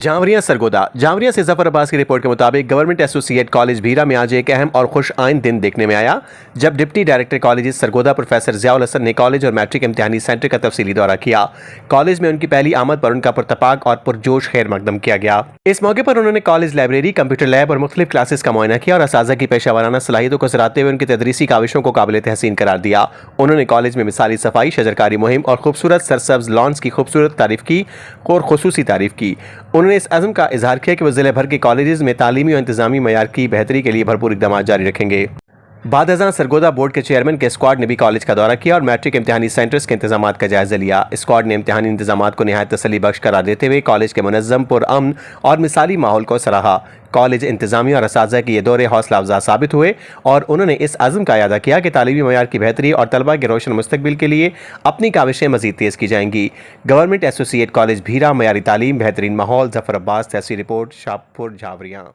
जावरिया सरगोदा। जावरिया से जफर अब्बास की रिपोर्ट के मुताबिक गवर्नमेंट एसोसिएट कॉलेज भीरा में आज एक अहम और खुश आइन दिन देखने में आया, जब deputy director college Sargodha professor Ziaul Hasan ने कॉलेज और मैट्रिक इम्तिहानी सेंटर का तफसीली दौरा किया। कॉलेज में उनकी पहली आमद पर उनका पुरतपाक और पुरजोश खैर मकदम किया गया। इस मौके पर उन्होंने कॉलेज लाइब्रेरी, कंप्यूटर लैब और मुख्तलिफ क्लासेस का मुआयना किया और असातिज़ा की पेशा वाराना सलाहियतों को सराहते हुए उनकी तदरीसी काविशों को काबिल तहसीन करार दिया। उन्होंने कॉलेज में मिसाली सफाई, शजरकारी मुहिम और खूबसूरत सरसब्ज लॉन्स की खूबसूरत तारीफ की और खुसूसी तारीफ की। उन्होंने इस अज़्म का इजहार किया कि वो ज़िले भर के कॉलेजेस में तालीमी और इंतजामी मयार की बेहतरी के लिए भरपूर इक़दाम जारी रखेंगे। बाद अज़ां सरगोदा बोर्ड के चेयरमैन के स्क्वाड ने भी कॉलेज का दौरा किया और मैट्रिक इम्तिहानी सेंटर्स के इंतजामात का जायजा लिया। स्क्वाड ने इम्तिहानी इंतजामात को निहायत तसल्ली बख्श करार देते हुए कॉलेज के मुनज़्ज़म, पुरअमन और मिसाली माहौल को सराहा। कॉलेज इंतजामिया और असातिज़ा के ये दौरे हौसला अफजा साबित हुए और उन्होंने इस अज़्म का अदा किया कि तालीमी मयार की बेहतरी और तलबा के रोशन मुस्तकबिल के लिए अपनी काविशें मज़ीद तेज़ की जाएंगी। गवर्नमेंट एसोसिएट कॉलेज भीरा, मयारी तालीम, बेहतरीन माहौल। जफर अब्बास, तहसील रिपोर्ट, शाहपुर, जावरिया।